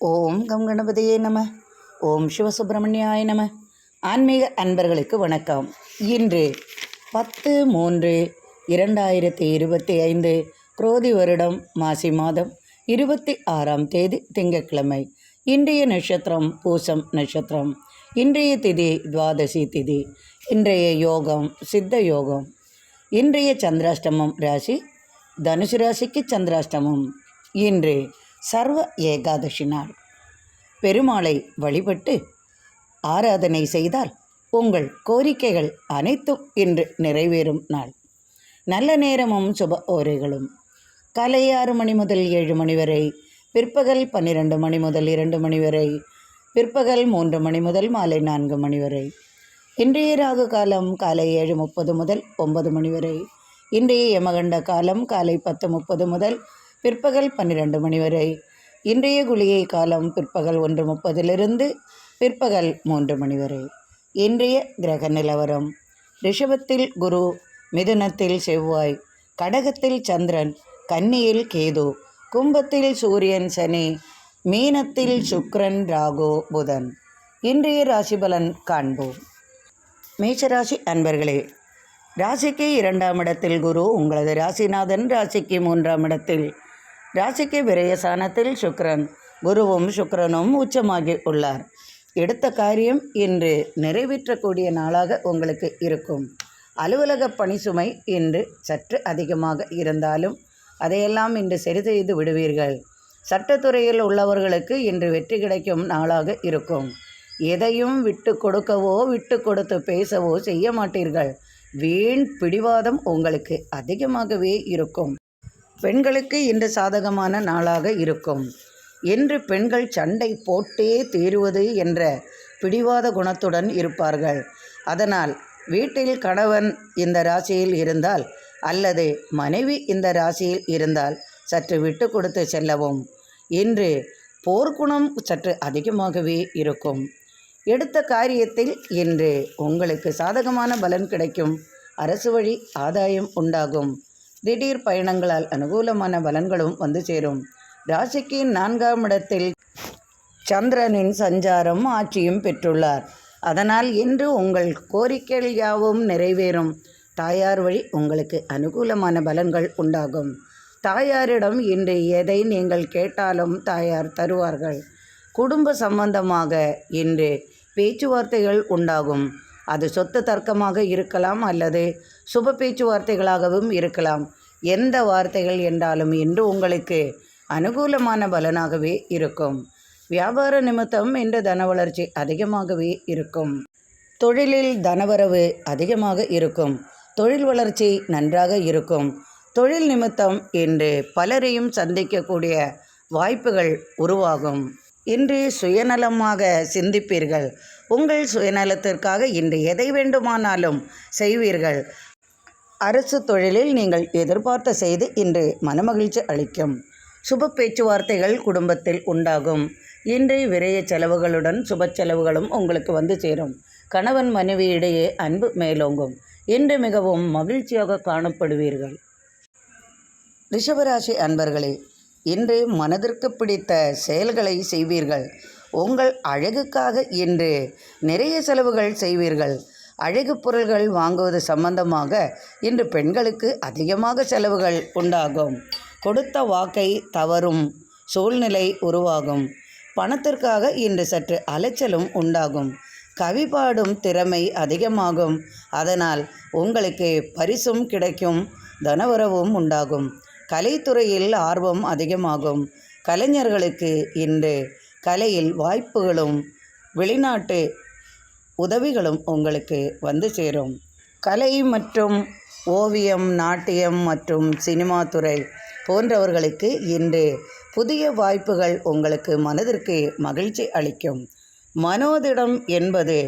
ஓம் come கணபதியே நம. ஓம் சிவசுப்பிரமணியாய நம. ஆன்மீக அன்பர்களுக்கு வணக்கம். இன்று 10/3/2025 குரோதி வருடம் மாசி மாதம் 26ஆம் தேதி திங்கட்கிழமை. இன்றைய நட்சத்திரம் பூசம் நட்சத்திரம். இன்றைய திதி துவாதசி திதி. இன்றைய யோகம் சித்த யோகம். இன்றைய சந்திராஷ்டமம் ராசி தனுசு ராசிக்கு சந்திராஷ்டமம். இன்று சர்வ ஏகாதசி நாள். பெருமாளை வழிபட்டு ஆராதனை செய்தால் உங்கள் கோரிக்கைகள் அனைத்தும் இன்று நிறைவேறும் நாள். நல்ல நேரமும் சுப ஓரைகளும் காலை 6 மணி முதல் 7 மணி வரை, பிற்பகல் 12 மணி முதல் 2 மணி வரை, பிற்பகல் 3 மணி முதல் மாலை 4 மணி வரை. இன்றைய ராகு காலம் காலை 7:30 முதல் 9 மணி வரை. இன்றைய யமகண்ட காலம் காலை 10:30 முதல் பிற்பகல் 12 மணி வரை. இன்றைய குளிகை காலம் பிற்பகல் 1:30 பிற்பகல் 3 மணி வரை. இன்றைய கிரக நிலவரம்: ரிஷபத்தில் குரு, மிதுனத்தில் செவ்வாய், கடகத்தில் சந்திரன், கன்னியில் கேது, கும்பத்தில் சூரியன் சனி, மீனத்தில் சுக்கிரன் ராகு புதன். இன்றைய ராசி பலன் காண்போம். மேஷராசி அன்பர்களே, ராசிக்கு 2ஆம் இடத்தில் குரு உங்களது ராசிநாதன். ராசிக்கு 3ஆம் இடத்தில், ராசிக்கு விரயசானத்தில் சுக்கிரன். குருவும் சுக்கிரனும் உச்சமாகி உள்ளார். எடுத்த காரியம் இன்று நிறைவேற்றக்கூடிய நாளாக உங்களுக்கு இருக்கும். அலுவலக பணி சுமை இன்று சற்று அதிகமாக இருந்தாலும் அதையெல்லாம் இன்று சரி செய்து விடுவீர்கள். சட்டத்துறையில் உள்ளவர்களுக்கு இன்று வெற்றி கிடைக்கும் நாளாக இருக்கும். எதையும் விட்டு கொடுக்கவோ விட்டு கொடுத்து பேசவோ செய்ய மாட்டீர்கள். வீண் பிடிவாதம் உங்களுக்கு அதிகமாகவே இருக்கும். பெண்களுக்கு இன்று சாதகமான நாளாக இருக்கும். இன்று பெண்கள் சண்டை போட்டே தீருவது என்ற பிடிவாத குணத்துடன் இருப்பார்கள். அதனால் வீட்டில் கணவன் இந்த ராசியில் இருந்தால் அல்லது மனைவி இந்த ராசியில் இருந்தால் சற்று விட்டு கொடுத்து செல்லவும். இன்று போர்க்குணம் சற்று அதிகமாகவே இருக்கும். எடுத்த காரியத்தில் இன்று உங்களுக்கு சாதகமான பலன் கிடைக்கும். அரசு வழி ஆதாயம் உண்டாகும். திடீர் பயணங்களால் அனுகூலமான பலன்களும் வந்து சேரும். ராசிக்கு 4ஆம் இடத்தில் சந்திரனின் சஞ்சாரம் ஆட்சியும் பெற்றுள்ளார். அதனால் இன்று உங்கள் கோரிக்கைகள் யாவும் நிறைவேறும். தாயார் வழி உங்களுக்கு அனுகூலமான பலன்கள் உண்டாகும். தாயாரிடம் இன்று எதை நீங்கள் கேட்டாலும் தாயார் தருவார்கள். குடும்ப சம்பந்தமாக இன்று பேச்சுவார்த்தைகள் உண்டாகும். அது சொத்து தர்க்கமாக இருக்கலாம் அல்லது சுப பேச்சுவார்த்தைகளாகவும் இருக்கலாம். எந்த வார்த்தைகள் என்றாலும் இன்று உங்களுக்கு அனுகூலமான பலனாகவே இருக்கும். வியாபார நிமித்தம் இன்று தன வளர்ச்சி அதிகமாகவே இருக்கும். தொழிலில் தனவரவு அதிகமாக இருக்கும். தொழில் வளர்ச்சி நன்றாக இருக்கும். தொழில் நிமித்தம் இன்று பலரையும் சந்திக்கக்கூடிய வாய்ப்புகள் உருவாகும். இன்று சுயநலமாக சிந்திப்பீர்கள். உங்கள் சுயநலத்திற்காக இன்று எதை வேண்டுமானாலும் செய்வீர்கள். அரசு தொழிலில் நீங்கள் எதிர்பார்த்த செய்தி இன்று மனமகிழ்ச்சி அளிக்கும். சுப பேச்சுவார்த்தைகள் குடும்பத்தில் உண்டாகும். இன்று விரய செலவுகளுடன் சுப செலவுகளும் உங்களுக்கு வந்து சேரும். கணவன் மனைவி இடையே அன்பு மேலோங்கும். இன்று மிகவும் மகிழ்ச்சியாக காணப்படுவீர்கள். ரிஷபராசி அன்பர்களே, இன்று மனதிற்கு பிடித்த செயல்களை செய்வீர்கள். உங்கள் அழகுக்காக இன்று நிறைய செலவுகள் செய்வீர்கள். அழகு பொருள்கள் வாங்குவது சம்பந்தமாக இன்று பெண்களுக்கு அதிகமாக செலவுகள் உண்டாகும். கொடுத்த வாக்கை தவறும் சூழ்நிலை உருவாகும். பணத்திற்காக இன்று சற்று அலைச்சலும் உண்டாகும். கவி பாடும் திறமை அதிகமாகும். அதனால் உங்களுக்கு பரிசும் கிடைக்கும். தனவரவும் உண்டாகும். கலைத்துறையில் ஆர்வம் அதிகமாகும். கலைஞர்களுக்கு இன்று கலையில் வாய்ப்புகளும் வெளிநாட்டு உதவிகளும் உங்களுக்கு வந்து சேரும். கலை மற்றும் ஓவியம், நாட்டியம் மற்றும் சினிமா துறை போன்றவர்களுக்கு இன்று புதிய வாய்ப்புகள் உங்களுக்கு மனதிற்கு மகிழ்ச்சி அளிக்கும். மனோதிடம் என்பது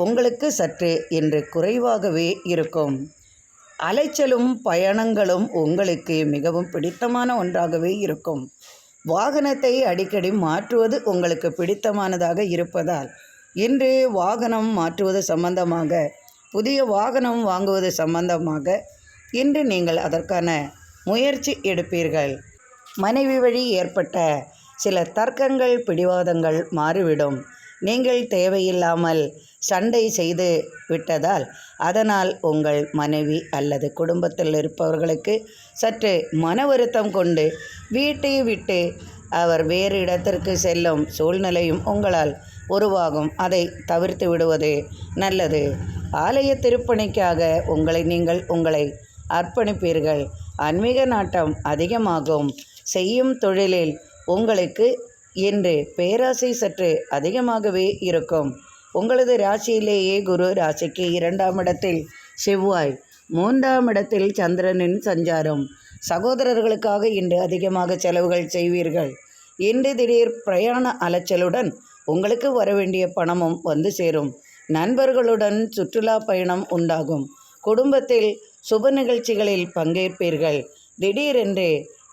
உங்களுக்கு சற்று இன்று குறைவாகவே இருக்கும். அலைச்சலும் பயணங்களும் உங்களுக்கு மிகவும் பிடித்தமான ஒன்றாகவே இருக்கும். வாகனத்தை அடிக்கடி மாற்றுவது உங்களுக்கு பிடித்தமானதாக இருப்பதால் இன்று வாகனம் மாற்றுவது சம்பந்தமாக, புதிய வாகனம் வாங்குவது சம்பந்தமாக இன்று நீங்கள் அதற்கான முயற்சி எடுப்பீர்கள். மனைவி வழி ஏற்பட்ட சில தர்க்கங்கள் பிடிவாதங்கள் மாறிவிடும். நீங்கள் தேவையில்லாமல் சண்டை செய்து விட்டதால் அதனால் உங்கள் மனைவி அல்லது குடும்பத்தில் இருப்பவர்களுக்கு சற்று மன வருத்தம் கொண்டு வீட்டை விட்டு அவர் வேறு இடத்திற்கு செல்லும் சூழ்நிலையும் உங்களால் உருவாகும். அதை தவிர்த்து விடுவது நல்லது. ஆலய திருப்பணிக்காக உங்களை அர்ப்பணிப்பீர்கள். ஆன்மீக நாட்டம் அதிகமாகும். செய்யும் தொழிலில் உங்களுக்கு இன்று பேராசை சற்று அதிகமாகவே இருக்கும். உங்களது ராசியிலேயே குரு, ராசிக்கு 2ஆம் இடத்தில் செவ்வாய், 3ஆம் இடத்தில் சந்திரனின் சஞ்சாரம். சகோதரர்களுக்காக இன்று அதிகமாக செலவுகள் செய்வீர்கள். இன்று திடீர் பிரயாண அலைச்சலுடன் உங்களுக்கு வரவேண்டிய பணமும் வந்து சேரும். நண்பர்களுடன் சுற்றுலா பயணம் உண்டாகும். குடும்பத்தில் சுப நிகழ்ச்சிகளில் பங்கேற்பீர்கள். திடீரென்று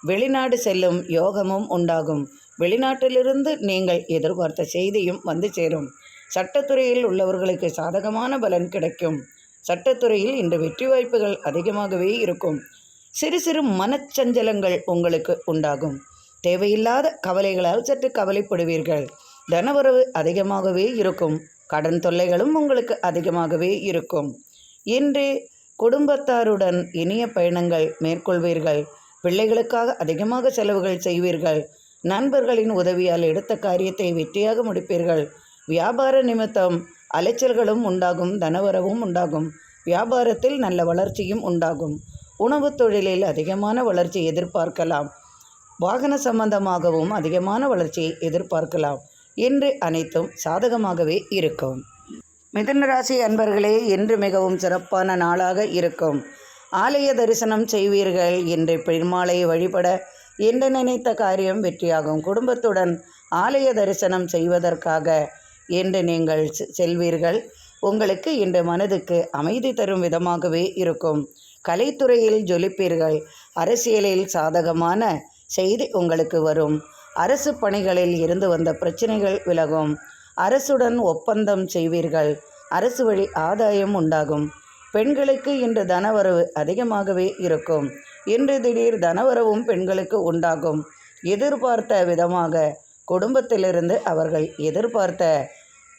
வெளிநாடு செல்லும் யோகமும் உண்டாகும். வெளிநாட்டிலிருந்து நீங்கள் எதிர்பார்த்த செய்தியும் வந்து சேரும். சட்டத்துறையில் உள்ளவர்களுக்கு சாதகமான பலன் கிடைக்கும். சட்டத்துறையில் இன்று வெற்றி வாய்ப்புகள் அதிகமாகவே இருக்கும். சிறு சிறு மனச்சஞ்சலங்கள் உங்களுக்கு உண்டாகும். தேவையில்லாத கவலைகளால் சற்று கவலைப்படுவீர்கள். தனவரவு அதிகமாகவே இருக்கும். கடன் தொல்லைகளும் உங்களுக்கு அதிகமாகவே இருக்கும். இன்று குடும்பத்தாருடன் இனிய பயணங்கள் மேற்கொள்வீர்கள். பிள்ளைகளுக்காக அதிகமாக செலவுகள் செய்வீர்கள். நண்பர்களின் உதவியால் எடுத்த காரியத்தை வெற்றியாக முடிப்பீர்கள். வியாபார நிமித்தம் அலைச்சல்களும் உண்டாகும். தனவரவும் உண்டாகும். வியாபாரத்தில் நல்ல வளர்ச்சியும் உண்டாகும். உணவு தொழிலில் அதிகமான வளர்ச்சி எதிர்பார்க்கலாம். வாகன சம்பந்தமாகவும் அதிகமான வளர்ச்சியை எதிர்பார்க்கலாம். இன்று அனைத்தும் சாதகமாகவே இருக்கும். மிதுன ராசி அன்பர்களே, இன்று மிகவும் சிறப்பான நாளாக இருக்கும். ஆலய தரிசனம் செய்வீர்கள். இன்று பெருமாளை வழிபட இன்று நினைத்த காரியம் வெற்றியாகும். குடும்பத்துடன் ஆலய தரிசனம் செய்வதற்காக இன்று நீங்கள் செல்வீர்கள். உங்களுக்கு இன்று மனதுக்கு அமைதி தரும் விதமாகவே இருக்கும். கலைத்துறையில் ஜொலிப்பீர்கள். அரசியலில் சாதகமான செய்தி உங்களுக்கு வரும். அரசு பணிகளில் இருந்து வந்த பிரச்சனைகள் விலகும். அரசுடன் ஒப்பந்தம் செய்வீர்கள். அரசு வழி ஆதாயம் உண்டாகும். பெண்களுக்கு இன்று தனவரவு அதிகமாகவே இருக்கும். இன்று திடீர் தனவரவும் பெண்களுக்கு உண்டாகும். எதிர்பார்த்த விதமாக குடும்பத்திலிருந்து அவர்கள் எதிர்பார்த்த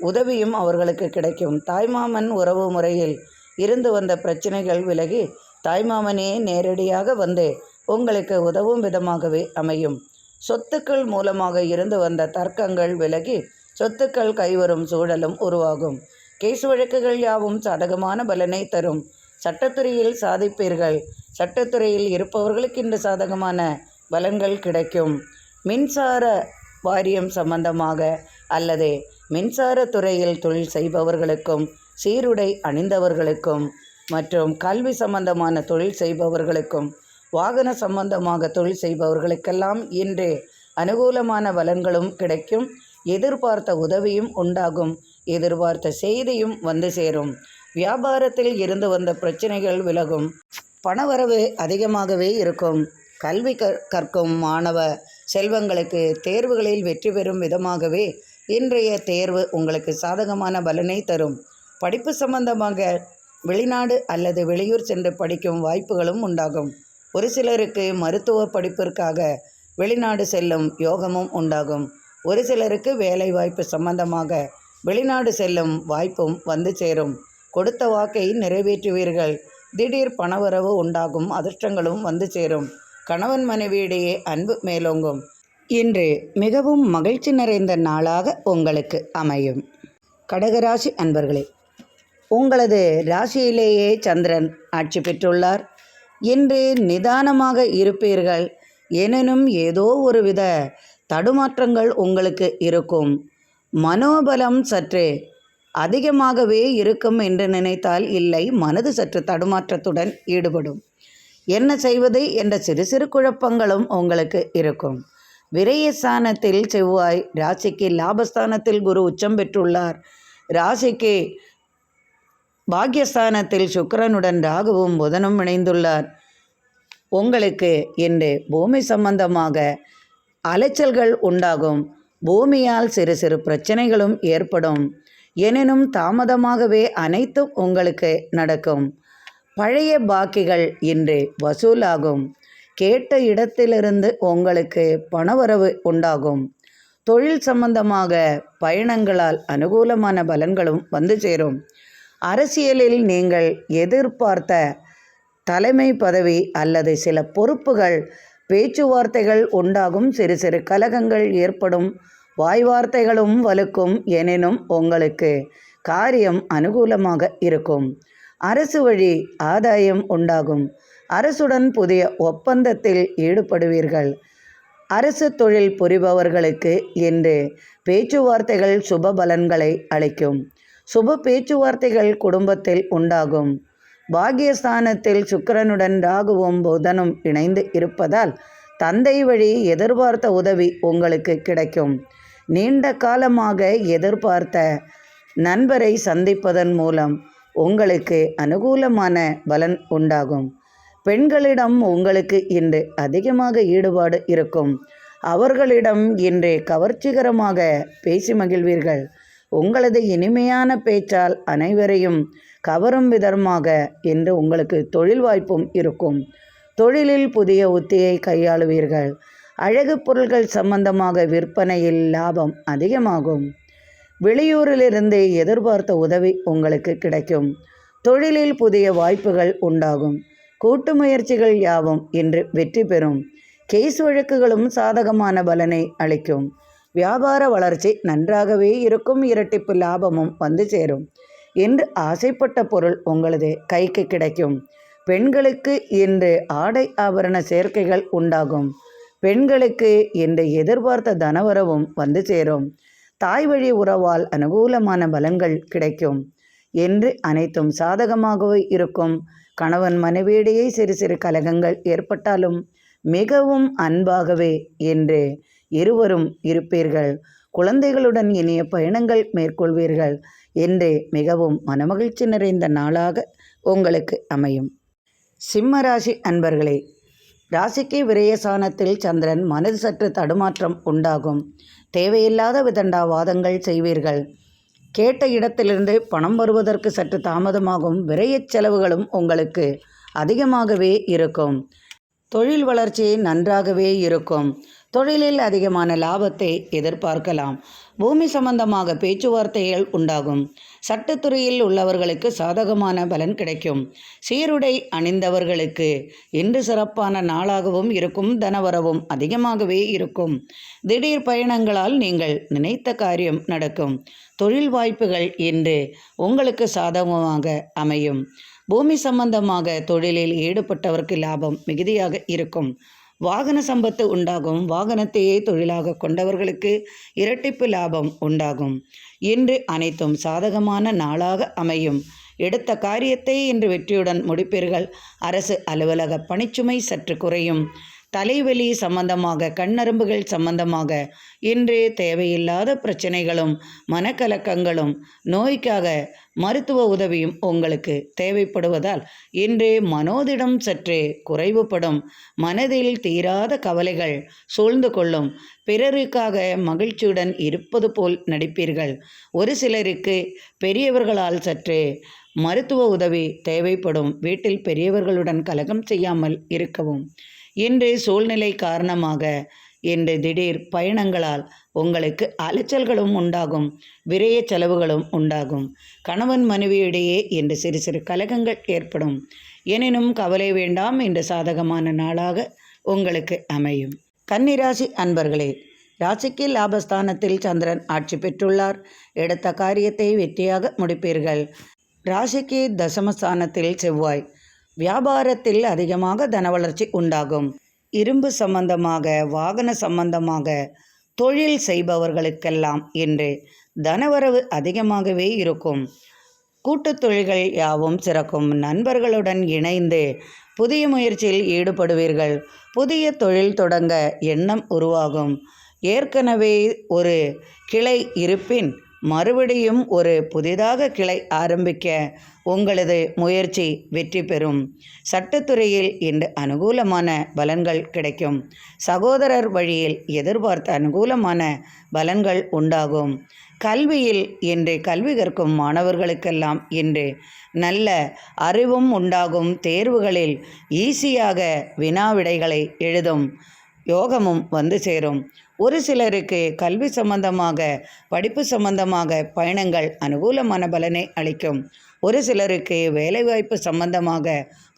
உதவியும் அவர்களுக்கு கிடைக்கும். தாய்மாமன் உறவு முறையில் இருந்து வந்த பிரச்சனைகள் விலகி தாய்மாமனே நேரடியாக வந்து உங்களுக்கு உதவும் விதமாகவே அமையும். சொத்துக்கள் மூலமாக இருந்து வந்த தர்க்கங்கள் விலகி சொத்துக்கள் கைவரும் சூழலும் உருவாகும். கேஸ் வழக்குகள் யாவும் சாதகமான பலனை தரும். சட்டத்துறையில் சாதிப்பீர்கள். சட்டத்துறையில் இருப்பவர்களுக்கு இன்று சாதகமான பலன்கள் கிடைக்கும். மின்சார வாரியம் சம்பந்தமாக அல்லது மின்சார துறையில் தொழில் செய்பவர்களுக்கும், சீருடை அணிந்தவர்களுக்கும் மற்றும் கல்வி சம்பந்தமான தொழில் செய்பவர்களுக்கும், வாகன சம்பந்தமாக தொழில் செய்பவர்களுக்கெல்லாம் இன்று அனுகூலமான பலன்களும் கிடைக்கும். எதிர்பார்த்த உதவியும் உண்டாகும். எதிர்பார்த்த செய்தியும் வந்து சேரும். வியாபாரத்தில் இருந்து வந்த பிரச்சனைகள் விலகும். பணவரவு அதிகமாகவே இருக்கும். கல்வி கற்கும் மாணவ செல்வங்களுக்கு தேர்வுகளில் வெற்றி பெறும் விதமாகவே இன்றைய தேர்வு உங்களுக்கு சாதகமான பலனை தரும். படிப்பு சம்பந்தமாக வெளிநாடு அல்லது வெளியூர் சென்று படிக்கும் வாய்ப்புகளும் உண்டாகும். ஒரு சிலருக்கு மருத்துவ படிப்பிற்காக வெளிநாடு செல்லும் யோகமும் உண்டாகும். ஒரு சிலருக்கு வேலை வாய்ப்பு சம்பந்தமாக வெளிநாடு செல்லும் வாய்ப்பும் வந்து சேரும். கொடுத்த வாக்கை நிறைவேற்றுவீர்கள். திடீர் பணவரவு உண்டாகும். அதிர்ஷ்டங்களும் வந்து சேரும். கணவன் மனைவியிடையே அன்பு மேலோங்கும். இன்று மிகவும் மகிழ்ச்சி நிறைந்த நாளாக உங்களுக்கு அமையும். கடகராசி அன்பர்களே, உங்களது ராசியிலேயே சந்திரன் ஆட்சி பெற்றுள்ளார். இன்று நிதானமாக இருப்பீர்கள். எனினும் ஏதோ ஒருவித தடுமாற்றங்கள் உங்களுக்கு இருக்கும். மனோபலம் சற்று அதிகமாகவே இருக்கும் என்று நினைத்தால் இல்லை, மனது சற்று தடுமாற்றத்துடன் ஈடுபடும். என்ன செய்வது என்ற சிறு சிறு குழப்பங்களும் உங்களுக்கு இருக்கும். விரயஸ்தானத்தில் செவ்வாய், ராசிக்கு லாபஸ்தானத்தில் குரு உச்சம் பெற்றுள்ளார். ராசிக்கு பாக்யஸ்தானத்தில் சுக்கிரனுடன் ராகுவும் புதனும் இணைந்துள்ளார். உங்களுக்கு இன்று பூமி சம்பந்தமாக அலைச்சல்கள் உண்டாகும். பூமியால் சிறு சிறு பிரச்சனைகளும் ஏற்படும். எனினும் தாமதமாகவே அனைத்தும் உங்களுக்கு நடக்கும். பழைய பாக்கிகள் இன்று வசூலாகும். கேட்ட இடத்திலிருந்து உங்களுக்கு பணவரவு உண்டாகும். தொழில் சம்பந்தமாக பயணங்களால் அனுகூலமான பலன்களும் வந்து சேரும். அரசியலில் நீங்கள் எதிர்பார்த்த தலைமை பதவி அல்லது சில பொறுப்புகள், பேச்சுவார்த்தைகள் உண்டாகும். சிறு சிறு கலகங்கள் ஏற்படும். வாய்வார்த்தைகளும் வலுக்கும். எனினும் உங்களுக்கு காரியம் அனுகூலமாக இருக்கும். அரசு வழி ஆதாயம் உண்டாகும். அரசுடன் புதிய ஒப்பந்தத்தில் ஈடுபடுவீர்கள். அரசு தொழில் புரிபவர்களுக்கு இன்று பேச்சுவார்த்தைகள் சுப பலன்களை அளிக்கும். சுப பேச்சுவார்த்தைகள் குடும்பத்தில் உண்டாகும். பாக்கியஸ்தானத்தில் சுக்கிரனுடன் ராகுவும் புதனும் இணைந்து இருப்பதால் தந்தை வழி எதிர்பார்த்த உதவி உங்களுக்கு கிடைக்கும். நீண்ட காலமாக எதிர்பார்த்த நண்பரை சந்திப்பதன் மூலம் உங்களுக்கு அனுகூலமான பலன் உண்டாகும். பெண்களிடம் உங்களுக்கு இன்று அதிகமாக ஈடுபாடு இருக்கும். அவர்களிடம் இன்று கவர்ச்சிகரமாக பேசி மகிழ்வீர்கள். உங்களது இனிமையான பேச்சால் அனைவரையும் கவரும் விதமாக இன்று உங்களுக்கு தொழில் வாய்ப்பும் இருக்கும். தொழிலில் புதிய உத்தியை கையாளுவீர்கள். அழகு பொருட்கள் சம்பந்தமாக விற்பனையில் லாபம் அதிகமாகும். வெளியூரிலிருந்து எதிர்பார்த்த உதவி உங்களுக்கு கிடைக்கும். தொழிலில் புதிய வாய்ப்புகள் உண்டாகும். கூட்டு முயற்சிகள் யாவும் இன்று வெற்றி பெறும். கேஸ் வழக்குகளும் சாதகமான பலனை அளிக்கும். வியாபார வளர்ச்சி நன்றாகவே இருக்கும். இரட்டிப்பு லாபமும் வந்து சேரும். இன்று ஆசைப்பட்ட பொருள் உங்களது கைக்கு கிடைக்கும். பெண்களுக்கு இன்று ஆடை ஆபரண சேர்க்கைகள் உண்டாகும். பெண்களுக்கு இன்று எதிர்பார்த்த தனவரவும் வந்து சேரும். தாய் வழி உறவால் அனுகூலமான பலன்கள் கிடைக்கும். என்று அனைத்தும் சாதகமாகவே இருக்கும். கணவன் மனைவியிடையே சிறு சிறு கலகங்கள் ஏற்பட்டாலும் மிகவும் அன்பாகவே என்று இருவரும் இருப்பீர்கள். குழந்தைகளுடன் இனிய பயணங்கள் மேற்கொள்வீர்கள் என்று மிகவும் மனமகிழ்ச்சி நிறைந்த நாளாக உங்களுக்கு அமையும். சிம்மராசி அன்பர்களே, ராசிக்கு விரயசானத்தில் சந்திரன். மனது சற்று தடுமாற்றம் உண்டாகும். தேவையில்லாத விதண்டாவாதங்கள் செய்வீர்கள். கேட்ட இடத்திலிருந்து பணம் வருவதற்கு சற்று தாமதமாகும். விரயச் செலவுகளும் உங்களுக்கு அதிகமாகவே இருக்கும். தொழில் வளர்ச்சி நன்றாகவே இருக்கும். தொழிலில் அதிகமான லாபத்தை எதிர்பார்க்கலாம். பூமி சம்பந்தமாக பேச்சுவார்த்தைகள் உண்டாகும். சட்டத்துறையில் உள்ளவர்களுக்கு சாதகமான பலன் கிடைக்கும். சீருடை அணிந்தவர்களுக்கு இன்று சிறப்பான நாளாகவும் இருக்கும். தனவரவும் அதிகமாகவே இருக்கும். திடீர் பயணங்களால் நீங்கள் நினைத்த காரியம் நடக்கும். தொழில் வாய்ப்புகள் இன்று உங்களுக்கு சாதகமாக அமையும். பூமி சம்பந்தமாக தொழிலில் ஈடுபட்டவருக்கு லாபம் மிகுதியாக இருக்கும். வாகன சம்பத்து உண்டாகும். வாகனத்தையே தொழிலாக கொண்டவர்களுக்கு இரட்டிப்பு லாபம் உண்டாகும். இன்று அனைத்தும் சாதகமான நாளாக அமையும். எடுத்த காரியத்தை இன்று வெற்றியுடன் முடிப்பீர்கள். அரசு அலுவலக பணிச்சுமை சற்று குறையும். தலைவலி சம்பந்தமாக, கண்ணரும்புகள் சம்பந்தமாக இன்று தேவையில்லாத பிரச்சனைகளும் மனக்கலக்கங்களும், நோய்க்காக மருத்துவ உதவியும் உங்களுக்கு தேவைப்படுவதால் இன்று மனோதிடம் சற்று குறைவுபடும். மனதில் தீராத கவலைகள் சூழ்ந்து கொள்ளும். பிறருக்காக மகிழ்ச்சியுடன் இருப்பது போல் நடிப்பீர்கள். ஒரு சிலருக்கு பெரியவர்களால் சற்று மருத்துவ உதவி தேவைப்படும். வீட்டில் பெரியவர்களுடன் கலகம் செய்யாமல் இருக்கவும். இன்று சூழ்நிலை காரணமாக இன்று திடீர் பயணங்களால் உங்களுக்கு அலைச்சல்களும் உண்டாகும். விரய செலவுகளும் உண்டாகும். கணவன் மனைவியிடையே இன்று சிறு சிறு கலகங்கள் ஏற்படும். எனினும் கவலை வேண்டாம். இன்று சாதகமான நாளாக உங்களுக்கு அமையும். கன்னிராசி அன்பர்களே, ராசிக்கு லாபஸ்தானத்தில் சந்திரன் ஆட்சி பெற்றுள்ளார். எடுத்த காரியத்தை வெற்றியாக முடிப்பீர்கள். ராசிக்கு தசமஸ்தானத்தில் செவ்வாய். வியாபாரத்தில் அதிகமாக தனவளர்ச்சி உண்டாகும். இரும்பு சம்பந்தமாக, வாகன சம்பந்தமாக தொழில் செய்பவர்களுக்கெல்லாம் இன்று தனவரவு அதிகமாகவே இருக்கும். கூட்டுத் தொழில்கள் யாவும் சிறக்கும். நண்பர்களுடன் இணைந்து புதிய முயற்சியில் ஈடுபடுவீர்கள். புதிய தொழில் தொடங்க எண்ணம் உருவாகும். ஏற்கனவே ஒரு கிளை இருப்பின் மறுபடியும் ஒரு புதிதாக கிளை ஆரம்பிக்க உங்களது முயற்சி வெற்றி பெறும். சட்டத்துறையில் இன்று அனுகூலமான பலன்கள் கிடைக்கும். சகோதரர் வழியில் எதிர்பார்த்த அனுகூலமான பலன்கள் உண்டாகும். கல்வியில் இன்று கல்வி கற்கும் மாணவர்களுக்கெல்லாம் இன்று நல்ல அறிவும் உண்டாகும். தேர்வுகளில் ஈஸியாக வினாவிடைகளை எழுதும் யோகமும் வந்து சேரும். ஒரு சிலருக்கு கல்வி சம்பந்தமாக, படிப்பு சம்பந்தமாக பயணங்கள் அனுகூலமான பலனை அளிக்கும். ஒரு சிலருக்கு வேலைவாய்ப்பு சம்பந்தமாக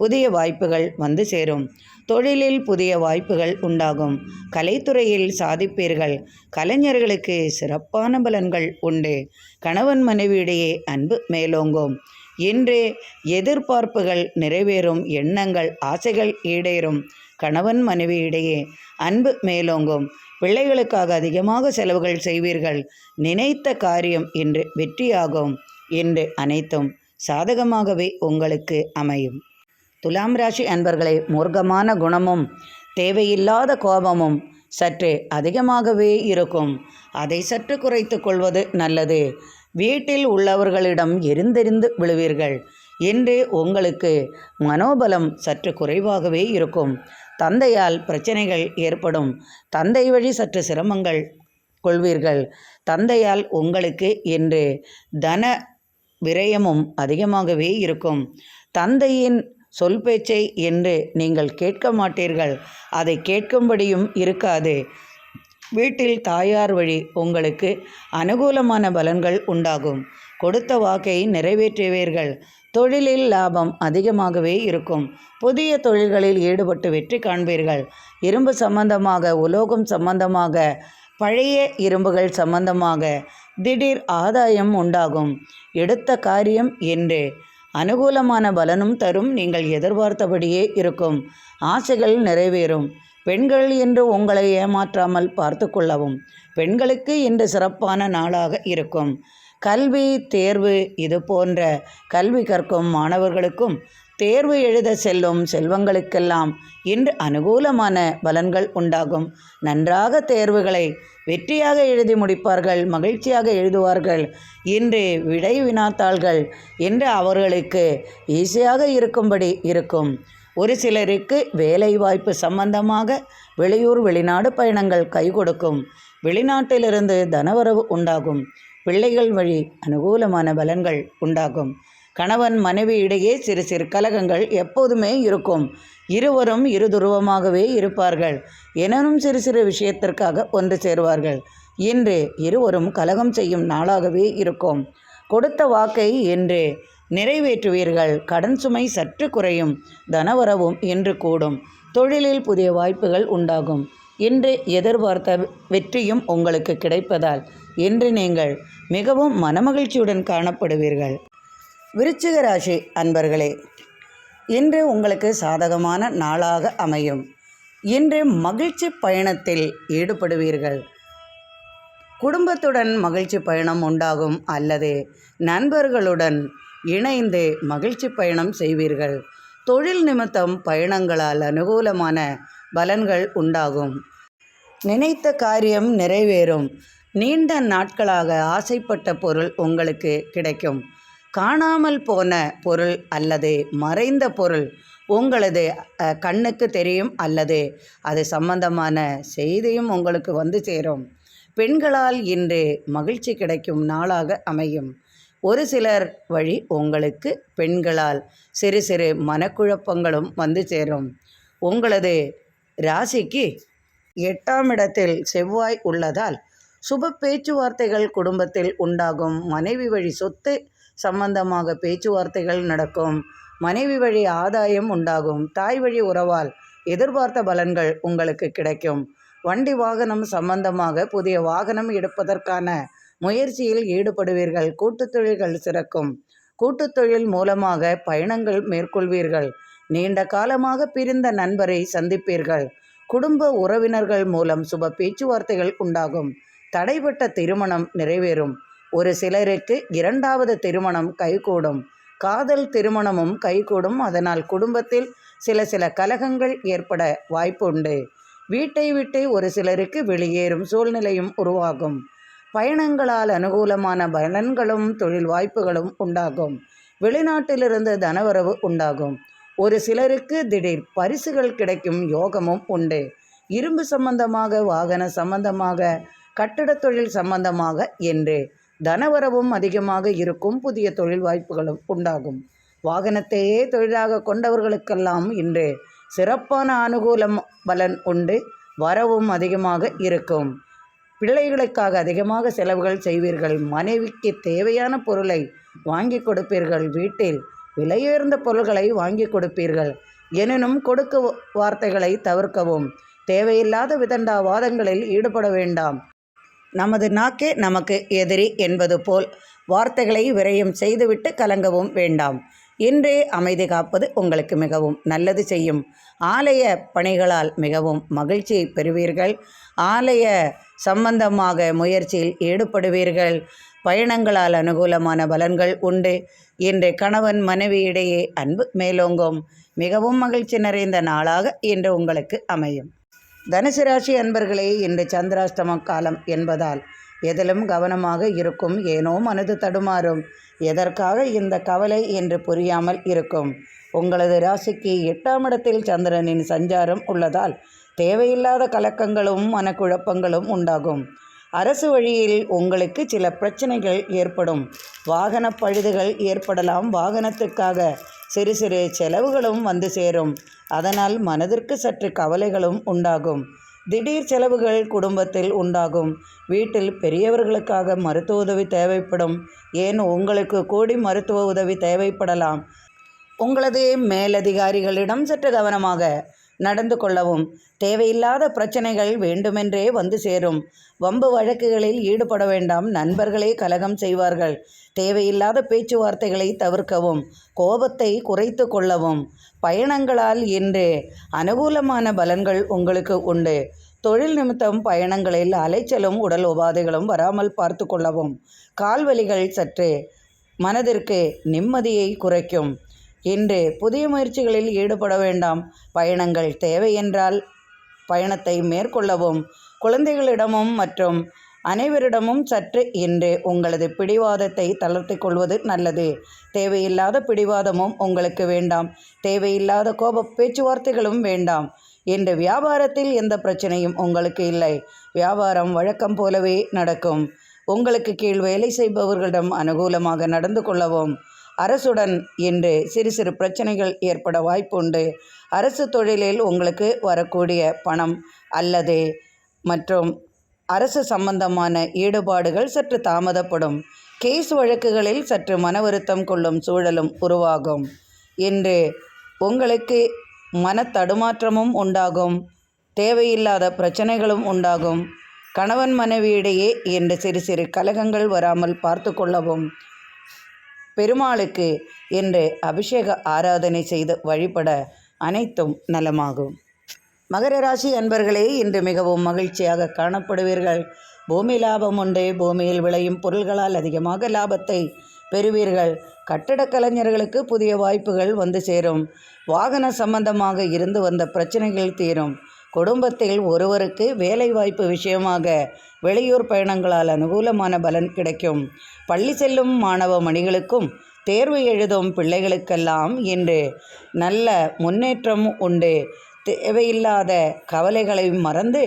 புதிய வாய்ப்புகள் வந்து சேரும். தொழிலில் புதிய வாய்ப்புகள் உண்டாகும். கலைத்துறையில் சாதிப்பீர்கள். கலைஞர்களுக்கு சிறப்பான பலன்கள் உண்டு. கணவன் மனைவியிடையே அன்பு மேலோங்கும். இன்று எதிர்பார்ப்புகள் நிறைவேறும். எண்ணங்கள் ஆசைகள் ஈடேறும். கணவன் மனைவியிடையே அன்பு மேலோங்கும். பிள்ளைகளுக்காக அதிகமாக செலவுகள் செய்வீர்கள். நினைத்த காரியம் இன்று வெற்றியாகும். இன்று அனைத்தும் சாதகமாகவே உங்களுக்கு அமையும். துலாம் ராசி அன்பர்களே, மூர்க்கமான குணமும் தேவையில்லாத கோபமும் சற்று அதிகமாகவே இருக்கும். அதை சற்று குறைத்து கொள்வது நல்லது. வீட்டில் உள்ளவர்களிடம் எரிந்தெறிந்து விழுவீர்கள். இன்று உங்களுக்கு மனோபலம் சற்று குறைவாகவே இருக்கும். தந்தையால் பிரச்சனைகள் ஏற்படும். தந்தை வழி சற்று சிரமங்கள் கொள்வீர்கள். தந்தையால் உங்களுக்கு இன்று தன விரயமும் அதிகமாகவே இருக்கும். தந்தையின் சொல் பேச்சை என்று நீங்கள் கேட்க மாட்டீர்கள். அதை கேட்கும்படியும் இருக்காது. வீட்டில் தாயார் வழி உங்களுக்கு அனுகூலமான பலன்கள் உண்டாகும். கொடுத்த வாக்கை நிறைவேற்றுவீர்கள். தொழிலில் லாபம் அதிகமாகவே இருக்கும். புதிய தொழில்களில் ஈடுபட்டு வெற்றி காண்பீர்கள். இரும்பு சம்பந்தமாக, உலோகம் சம்பந்தமாக, பழைய இரும்புகள் சம்பந்தமாக திடீர் ஆதாயம் உண்டாகும். எடுத்த காரியம் என்று அனுகூலமான பலனும் தரும். நீங்கள் எதிர்பார்த்தபடியே இருக்கும். ஆசைகள் நிறைவேறும். பெண்கள் என்று உங்களை ஏமாற்றாமல் பார்த்து கொள்ளவும். பெண்களுக்கு இன்று சிறப்பான நாளாக இருக்கும். கல்வி தேர்வு இது போன்ற கல்வி கற்கும் மாணவர்களுக்கும் தேர்வு எழுத செல்லும் செல்வங்களுக்கெல்லாம் இன்று அனுகூலமான பலன்கள் உண்டாகும். நன்றாக தேர்வுகளை வெற்றியாக எழுதி முடிப்பார்கள். மகிழ்ச்சியாக எழுதுவார்கள். இன்று விடை வினாத்தாள்கள் இன்று அவர்களுக்கு ஈஸியாக இருக்கும்படி இருக்கும். ஒரு சிலருக்கு வேலை வாய்ப்பு சம்பந்தமாக வெளியூர் வெளிநாடு பயணங்கள் கை கொடுக்கும். வெளிநாட்டிலிருந்து தனவரவு உண்டாகும். பிள்ளைகள் வழி அனுகூலமான பலன்கள் உண்டாகும். கணவன் மனைவி இடையே சிறு சிறு கலகங்கள் எப்போதுமே இருக்கும். இருவரும் இருதுருவமாகவே இருப்பார்கள். எனும் சிறு சிறு விஷயத்திற்காக ஒன்று சேருவார்கள். இன்று இருவரும் கலகம் செய்யும் நாளாகவே இருக்கும். கொடுத்த வாக்கை இன்று நிறைவேற்றுவீர்கள். கடன் சுமை சற்று குறையும். தனவரவும் இன்று கூடும். தொழிலில் புதிய வாய்ப்புகள் உண்டாகும். இன்று எதிர்பார்த்த வெற்றியும் உங்களுக்கு கிடைப்பதால் இன்று நீங்கள் மிகவும் மனமகிழ்ச்சியுடன் காணப்படுவீர்கள். விருச்சிக ராசி அன்பர்களே, இன்று உங்களுக்கு சாதகமான நாளாக அமையும். இன்று மகிழ்ச்சி பயணத்தில் ஈடுபடுவீர்கள். குடும்பத்துடன் மகிழ்ச்சி பயணம் உண்டாகும் அல்லது நண்பர்களுடன் இணைந்து மகிழ்ச்சி பயணம் செய்வீர்கள். தொழில் நிமித்தம் பயணங்களால் அனுகூலமான பலன்கள் உண்டாகும். நினைத்த காரியம் நிறைவேறும். நீண்ட நாட்களாக ஆசைப்பட்ட பொருள் உங்களுக்கு கிடைக்கும். காணாமல் போன பொருள் அல்லது மறைந்த பொருள் உங்களது கண்ணுக்கு தெரியும் அல்லது அது சம்பந்தமான செய்தியும் உங்களுக்கு வந்து சேரும். பெண்களால் இன்று மகிழ்ச்சி கிடைக்கும் நாளாக அமையும். ஒரு சிலர் வழி உங்களுக்கு பெண்களால் சிறு சிறு மனக்குழப்பங்களும் வந்து சேரும். உங்களது ராசிக்கு 8ஆம் இடத்தில் செவ்வாய் உள்ளதால் சுப பேச்சுவார்த்தைகள் குடும்பத்தில் உண்டாகும். மனைவி வழி சொத்து சம்பந்தமாக பேச்சுவார்த்தைகள் நடக்கும். மனைவி வழி ஆதாயம் உண்டாகும். தாய் வழி உறவால் எதிர்பார்த்த பலன்கள் உங்களுக்கு கிடைக்கும். வண்டி வாகனம் சம்பந்தமாக புதிய வாகனம் எடுப்பதற்கான முயற்சியில் ஈடுபடுவீர்கள். கூட்டுத் தொழில்கள் சிறக்கும். கூட்டுத் தொழில் மூலமாக பயணங்கள் மேற்கொள்வீர்கள். நீண்ட காலமாக பிரிந்த நண்பரை சந்திப்பீர்கள். குடும்ப உறவினர்கள் மூலம் சுப பேச்சுவார்த்தைகள் உண்டாகும். தடைப்பட்ட திருமணம் நிறைவேறும். ஒரு சிலருக்கு 2வது திருமணம் கைகூடும். காதல் திருமணமும் கைகூடும். அதனால் குடும்பத்தில் சில கலகங்கள் ஏற்பட வாய்ப்புண்டு. வீட்டை விட்டு ஒரு சிலருக்கு வெளியேறும் சூழ்நிலையும் உருவாகும். பயணங்களால் அனுகூலமான பலன்களும் தொழில் வாய்ப்புகளும் உண்டாகும். வெளிநாட்டிலிருந்து தனவரவு உண்டாகும். ஒரு சிலருக்கு திடீர் பரிசுகள் கிடைக்கும் யோகமும் உண்டு. இரும்பு சம்பந்தமாக, வாகன சம்பந்தமாக, கட்டிடத் தொழில் சம்பந்தமாக என்று தனவரவும் அதிகமாக இருக்கும். புதிய தொழில் வாய்ப்புகளும் உண்டாகும். வாகனத்தையே தொழிலாக கொண்டவர்களுக்கெல்லாம் இன்று சிறப்பான அனுகூலம் பலன் உண்டு. வரவும் அதிகமாக இருக்கும். பிள்ளைகளுக்காக அதிகமாக செலவுகள் செய்வீர்கள். மனைவிக்கு தேவையான பொருளை வாங்கி கொடுப்பீர்கள். வீட்டில் விலையுயர்ந்த பொருள்களை வாங்கி கொடுப்பீர்கள். எனினும் கொடுக்க வார்த்தைகளை தவிர்க்கவும். தேவையில்லாத விதண்டாவாதங்களில் ஈடுபட வேண்டாம். நமது நாக்கே நமக்கு எதிரி என்பது போல் வார்த்தைகளை விரயம் செய்துவிட்டு கலங்கவும் வேண்டாம். இன்றே அமைதி காப்பது உங்களுக்கு மிகவும் நல்லது செய்யும். ஆலய பணிகளால் மிகவும் மகிழ்ச்சியை பெறுவீர்கள். ஆலய சம்பந்தமாக முயற்சியில் ஈடுபடுவீர்கள். பயணங்களால் அனுகூலமான பலன்கள் உண்டு. இன்று கணவன் மனைவியிடையே அன்பு மேலோங்கும். மிகவும் மகிழ்ச்சி நிறைந்த நாளாக இன்று உங்களுக்கு அமையும். தனுசு ராசி அன்பர்களே, இன்று சந்திராஷ்டம காலம் என்பதால் எதிலும் கவனமாக இருக்கும். ஏனோ மனது தடுமாறும். எதற்காக இந்த கவலை என்று புரியாமல் இருக்கும். உங்களது ராசிக்கு 8ஆம் இடத்தில் சந்திரனின் சஞ்சாரம் உள்ளதால் தேவையில்லாத கலக்கங்களும் மனக்குழப்பங்களும் உண்டாகும். அரசு வழியில் உங்களுக்கு சில பிரச்சனைகள் ஏற்படும். வாகன பழுதுகள் ஏற்படலாம். வாகனத்துக்காக சிறு சிறு செலவுகளும் வந்து சேரும். அதனால் மனதிற்கு சற்று கவலைகளும் உண்டாகும். திடீர் செலவுகள் குடும்பத்தில் உண்டாகும். வீட்டில் பெரியவர்களுக்காக மருத்துவ உதவி தேவைப்படும். ஏன் உங்களுக்கு கூடி மருத்துவ உதவி தேவைப்படலாம். உங்களது மேலதிகாரிகளிடம் சற்று கவனமாக நடந்து கொள்ளவும். தேவையில்லாத பிரச்சனைகள் வேண்டுமென்றே வந்து சேரும். வம்பு வழக்குகளில் ஈடுபட வேண்டாம். நண்பர்களே கலகம் செய்வார்கள். தேவையில்லாத பேச்சுவார்த்தைகளை தவிர்க்கவும். கோபத்தை குறைத்து கொள்ளவும். பயணங்களால் இன்று அனுகூலமான பலன்கள் உங்களுக்கு உண்டு. தொழில் நிமித்தம் பயணங்களில் அலைச்சலும் உடல் உபாதைகளும் வராமல் பார்த்து கொள்ளவும். கால்வலிகள் சற்று மனதிற்கு நிம்மதியை குறைக்கும். இன்று புதிய முயற்சிகளில் ஈடுபட வேண்டாம். பயணங்கள் தேவை என்றால் பயணத்தை மேற்கொள்ளவும். குழந்தைகளிடமும் மற்றும் அனைவரிடமும் சற்று இன்று உங்களது பிடிவாதத்தை தளர்த்தி கொள்வது நல்லது. தேவையில்லாத பிடிவாதமும் உங்களுக்கு வேண்டாம். தேவையில்லாத கோப பேச்சுவார்த்தைகளும் வேண்டாம். இன்று வியாபாரத்தில் எந்த பிரச்சனையும் உங்களுக்கு இல்லை. வியாபாரம் வழக்கம் போலவே நடக்கும். உங்களுக்கு கீழ் வேலை செய்பவர்களிடம் அனுகூலமாக நடந்து கொள்ளவும். அரசுடன் இன்று சிறு சிறு பிரச்சனைகள் ஏற்பட வாய்ப்புண்டு. அரசு தொழிலில் உங்களுக்கு வரக்கூடிய பணம் அல்லது மற்றும் அரசு சம்பந்தமான ஈடுபாடுகள் சற்று தாமதப்படும். கேஸ் வழக்குகளில் சற்று மன வருத்தம் கொள்ளும் சூழலும் உருவாகும். இன்று உங்களுக்கு மன தடுமாற்றமும் உண்டாகும். தேவையில்லாத பிரச்சனைகளும் உண்டாகும். கணவன் மனைவியிடையே இன்று சிறு சிறு கலகங்கள் வராமல் பார்த்து கொள்ளவும். பெருமாளுக்கு இன்று அபிஷேக ஆராதனை செய்து வழிபட அனைத்தும் நலமாகும். மகர ராசி அன்பர்களே, இன்று மிகவும் மகிழ்ச்சியாக காணப்படுவீர்கள். பூமி லாபம் உண்டு. பூமியில் விளையும் பொருள்களால் அதிகமாக லாபத்தை பெறுவீர்கள். கட்டடக் கலைஞர்களுக்கு புதிய வாய்ப்புகள் வந்து சேரும். வாகன சம்பந்தமாக இருந்து வந்த பிரச்சனைகள் தீரும். குடும்பத்தில் ஒருவருக்கு வேலை வாய்ப்பு விஷயமாக வெளியூர் பயணங்களால் அனுகூலமான பலன் கிடைக்கும். பள்ளி செல்லும் மாணவ மணிகளுக்கும் தேர்வு எழுதும் பிள்ளைகளுக்கெல்லாம் இன்று நல்ல முன்னேற்றம் உண்டு. தேவையில்லாத கவலைகளை மறந்து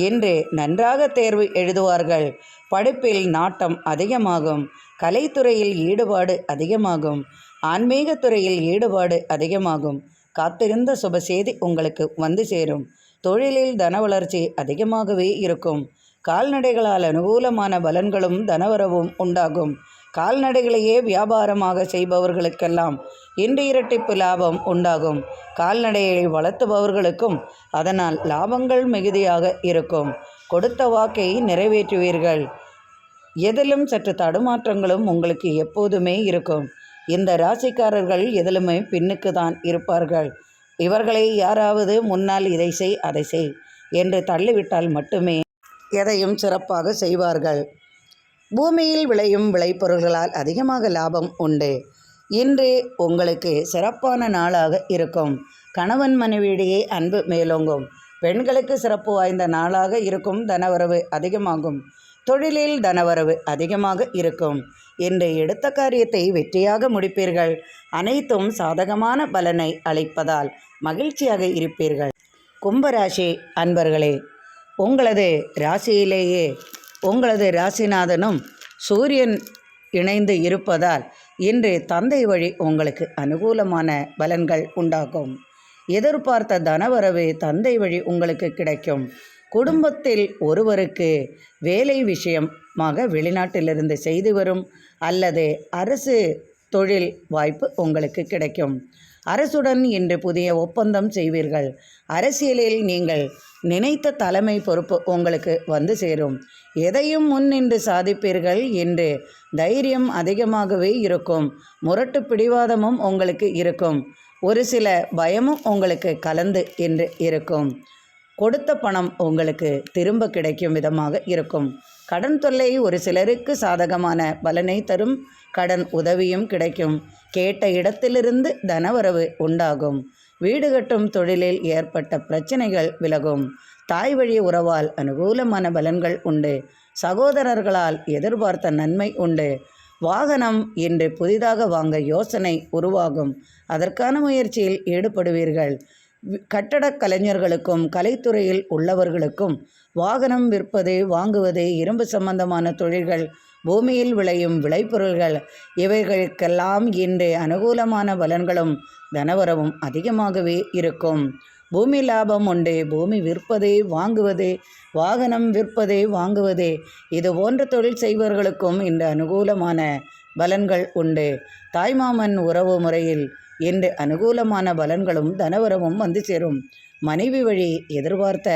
இன்று நன்றாக தேர்வு எழுதுவார்கள். படிப்பில் நாட்டம் அதிகமாகும். கலைத்துறையில் ஈடுபாடு அதிகமாகும். ஆன்மீகத்துறையில் ஈடுபாடு அதிகமாகும். காத்திருந்த சுப செய்தி உங்களுக்கு வந்து சேரும். தொழிலில் தன வளர்ச்சி அதிகமாகவே இருக்கும். கால்நடைகளால் அனுகூலமான பலன்களும் தனவரவும் உண்டாகும். கால்நடைகளையே வியாபாரமாக செய்பவர்களுக்கெல்லாம் இன்று இரட்டிப்பு லாபம் உண்டாகும். கால்நடையை வளர்த்துபவர்களுக்கும் அதனால் லாபங்கள் மிகுதியாக இருக்கும். கொடுத்த வாக்கை நிறைவேற்றுவீர்கள். எதிலும் சற்று தடுமாற்றங்களும் உங்களுக்கு எப்போதுமே இருக்கும். இந்த ராசிக்காரர்கள் எதிலுமே பின்னுக்கு தான் இருப்பார்கள். இவர்களை யாராவது முன்னால் இதை செய் அதை செய் என்று தள்ளிவிட்டால் மட்டுமே எதையும் சிறப்பாக செய்வார்கள். பூமியில் விளையும் விளைபொருள்களால் அதிகமாக லாபம் உண்டு. இன்று உங்களுக்கு சிறப்பான நாளாக இருக்கும். கணவன் மனைவியிடையே அன்பு மேலோங்கும். பெண்களுக்கு சிறப்பு வாய்ந்த நாளாக இருக்கும். தனவரவு அதிகமாகும். தொழிலில் தனவரவு அதிகமாக இருக்கும். இன்று எடுத்த காரியத்தை வெற்றியாக முடிப்பீர்கள். அனைத்தும் சாதகமான பலனை அளிப்பதால் மகிழ்ச்சியாக இருப்பீர்கள். கும்பராசி அன்பர்களே, உங்களது ராசியிலேயே உங்களது ராசிநாதனும் சூரியன் இணைந்து இருப்பதால் இன்று தந்தை வழி உங்களுக்கு அனுகூலமான பலன்கள் உண்டாகும். எதிர்பார்த்த தனவரவு தந்தை வழி உங்களுக்கு கிடைக்கும். குடும்பத்தில் ஒருவருக்கு வேலை விஷயமாக வெளிநாட்டிலிருந்து செய்து வரும் அல்லது அரசு தொழில் வாய்ப்பு உங்களுக்கு கிடைக்கும். அரசுடன் இன்று புதிய ஒப்பந்தம் செய்வீர்கள். அரசியலில் நீங்கள் நினைத்த தலைமை பொறுப்பு உங்களுக்கு வந்து சேரும். எதையும் முன்னின்று சாதிப்பீர்கள் என்று தைரியம் அதிகமாகவே இருக்கும். முரட்டு பிடிவாதமும் உங்களுக்கு இருக்கும். ஒரு சில பயமும் உங்களுக்கு கலந்து என்று இருக்கும். கொடுத்த பணம் உங்களுக்கு திரும்ப கிடைக்கும் விதமாக இருக்கும். கடன் தொல்லை ஒரு சிலருக்கு சாதகமான பலனை தரும். கடன் உதவியும் கிடைக்கும். கேட்ட இடத்திலிருந்து தனவரவு உண்டாகும். வீடு கட்டும் தொழிலில் ஏற்பட்ட பிரச்சனைகள் விலகும். தாய் வழி உறவால் அனுகூலமான பலன்கள் உண்டு. சகோதரர்களால் எதிர்பார்த்த நன்மை உண்டு. வாகனம் இன்று புதிதாக வாங்க யோசனை உருவாகும். அதற்கான முயற்சியில் ஈடுபடுவீர்கள். கட்டடக் கலைஞர்களுக்கும் கலைத்துறையில் உள்ளவர்களுக்கும் வாகனம் விற்பது, வாங்குவது, இரும்பு சம்பந்தமான தொழில்கள், பூமியில் விளையும் விளைபொருள்கள் இவைகளுக்கெல்லாம் இன்று அனுகூலமான பலன்களும் தனவரவும் அதிகமாகவே இருக்கும். பூமி லாபம் உண்டு. பூமி விற்பது, வாங்குவது, வாகனம் விற்பது, வாங்குவது இது போன்ற தொழில் செய்பவர்களுக்கும் இந்த அனுகூலமான பலன்கள் உண்டு. தாய்மாமன் உறவு முறையில் இன்று அனுகூலமான பலன்களும் தனவரவும் வந்து சேரும். மனைவி வழி எதிர்பார்த்த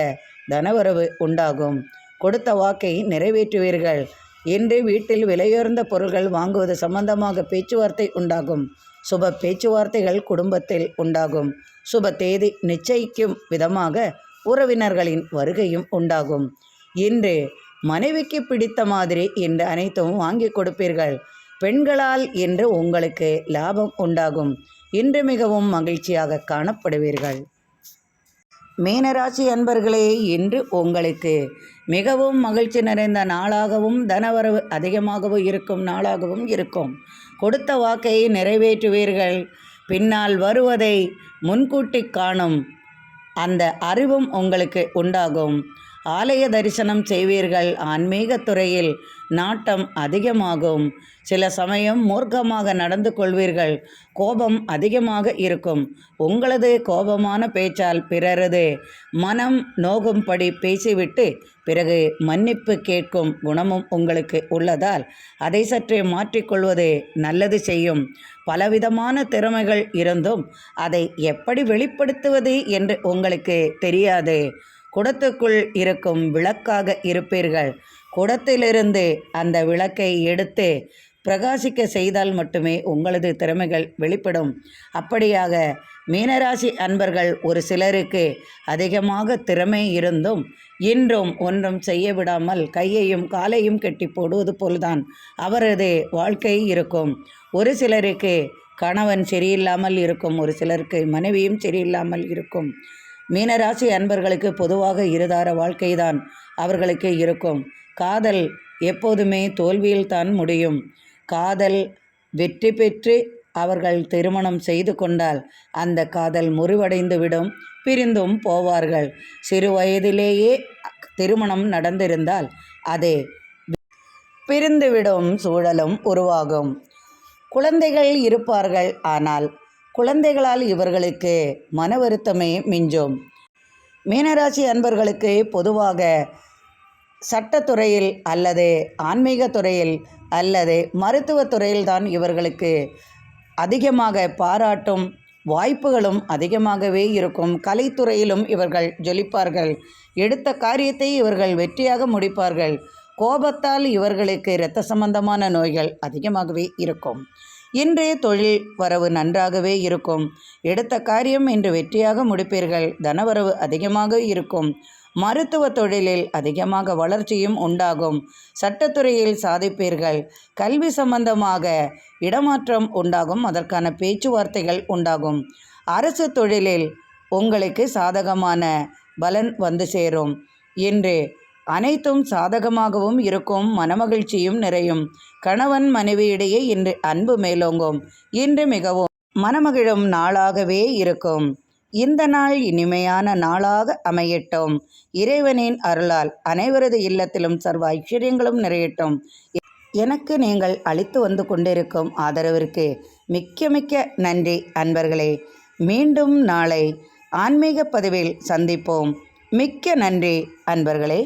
தனவரவு உண்டாகும். கொடுத்த வாக்கை நிறைவேற்றுவீர்கள். இன்று வீட்டில் விலையுயர்ந்த பொருட்கள் வாங்குவது சம்பந்தமாக பேச்சுவார்த்தை உண்டாகும். சுப பேச்சுவார்த்தைகள் குடும்பத்தில் உண்டாகும். சுப தேதி நிச்சயிக்கும் விதமாக உறவினர்களின் வருகையும் உண்டாகும். இன்று மனைவிக்கு பிடித்த மாதிரி இன்று அனைத்தும் வாங்கி கொடுப்பீர்கள். பெண்களால் இன்று உங்களுக்கு லாபம் உண்டாகும். இன்று மிகவும் மகிழ்ச்சியாக காணப்படுவீர்கள். மீனராசி அன்பர்களே, இன்று உங்களுக்கு மிகவும் மகிழ்ச்சி நிறைந்த நாளாகவும் தனவரவு அதிகமாகவும் இருக்கும் நாளாகவும் இருக்கும். கொடுத்த வாக்கை நிறைவேற்றுவீர்கள். பின்னால் வருவதை முன்கூட்டி காணும் அந்த அறிவும் உங்களுக்கு உண்டாகும். ஆலய தரிசனம் செய்வீர்கள். ஆன்மீக துறையில் நாட்டம் அதிகமாகும். சில சமயம் மூர்க்கமாக நடந்து கொள்வீர்கள். கோபம் அதிகமாக இருக்கும். உங்களது கோபமான பேச்சால் பிறரது மனம் நோகும்படி பேசிவிட்டு பிறகு மன்னிப்பு கேட்கும் குணமும் உங்களுக்கு உள்ளதால் அதை சற்றே மாற்றிக்கொள்வது நல்லது செய்யும். பலவிதமான திறமைகள் இருந்தும் அதை எப்படி வெளிப்படுத்துவது என்று உங்களுக்கு தெரியாது. குடத்துக்குள் இருக்கும் விளக்காக இருப்பீர்கள். குடத்திலிருந்து அந்த விளக்கை எடுத்து பிரகாசிக்க செய்தால் மட்டுமே உங்களது திறமைகள் வெளிப்படும். அப்படியாக மீனராசி அன்பர்கள் ஒரு சிலருக்கு அதிகமாக திறமை இருந்தும் இன்றும் ஒன்றும் செய்ய விடாமல் கையையும் காலையும் கட்டி போடுவது போல்தான் அவரது வாழ்க்கை இருக்கும். ஒரு சிலருக்கு கணவன் சரியில்லாமல் இருக்கும். ஒரு சிலருக்கு மனைவியும் சரியில்லாமல் இருக்கும். மீனராசி அன்பர்களுக்கு பொதுவாக இருதார வாழ்க்கைதான் அவர்களுக்கு இருக்கும். காதல் எப்போதுமே தோல்வியில்தான் முடியும். காதல் வெற்றி பெற்று அவர்கள் திருமணம் செய்து கொண்டால் அந்த காதல் முறிவடைந்து விடும். பிரிந்தும் போவார்கள். சிறு வயதிலேயே திருமணம் நடந்திருந்தால் அது பிரிந்துவிடும் சூழலும் உருவாகும். குழந்தைகள் இருப்பார்கள். ஆனால் குழந்தைகளால் இவர்களுக்கு மன வருத்தமே மிஞ்சும். மீனராசி அன்பர்களுக்கு பொதுவாக சட்டத்துறையில் அல்லது ஆன்மீக துறையில் அல்லது மருத்துவத்துறையில்தான் இவர்களுக்கு அதிகமாக பாராட்டும் வாய்ப்புகளும் அதிகமாகவே இருக்கும். கலைத்துறையிலும் இவர்கள் ஜொலிப்பார்கள். எடுத்த காரியத்தை இவர்கள் வெற்றியாக முடிப்பார்கள். கோபத்தால் இவர்களுக்கு இரத்த சம்பந்தமான நோய்கள் அதிகமாகவே இருக்கும். இன்றைய தொழில் வரவு நன்றாகவே இருக்கும். எடுத்த காரியம் இன்று வெற்றியாக முடிப்பீர்கள். தனவரவு அதிகமாக இருக்கும். மருத்துவ தொழிலில் அதிகமாக வளர்ச்சியும் உண்டாகும். சட்டத்துறையில் சாதிப்பீர்கள். கல்வி சம்பந்தமாக இடமாற்றம் உண்டாகும். அதற்கான பேச்சுவார்த்தைகள் உண்டாகும். அரசு தொழிலில் உங்களுக்கு சாதகமான பலன் வந்து சேரும். இன்று அனைத்தும் சாதகமாகவும் இருக்கும். மனமகிழ்ச்சியும் நிறையும். கணவன் மனைவியிடையே இன்று அன்பு மேலோங்கும். இன்று மிகவும் மனமகிழும் நாளாகவே இருக்கும். இந்த நாள் இனிமையான நாளாக அமையட்டும். இறைவனின் அருளால் அனைவரது இல்லத்திலும் சர்வ ஐஸ்வர்யங்களும் நிறையட்டும். எனக்கு நீங்கள் அளித்து வந்து கொண்டிருக்கும் ஆதரவிற்கு மிக்க மிக்க நன்றி அன்பர்களே. மீண்டும் நாளை ஆன்மீக பதிவில் சந்திப்போம். மிக்க நன்றி அன்பர்களே.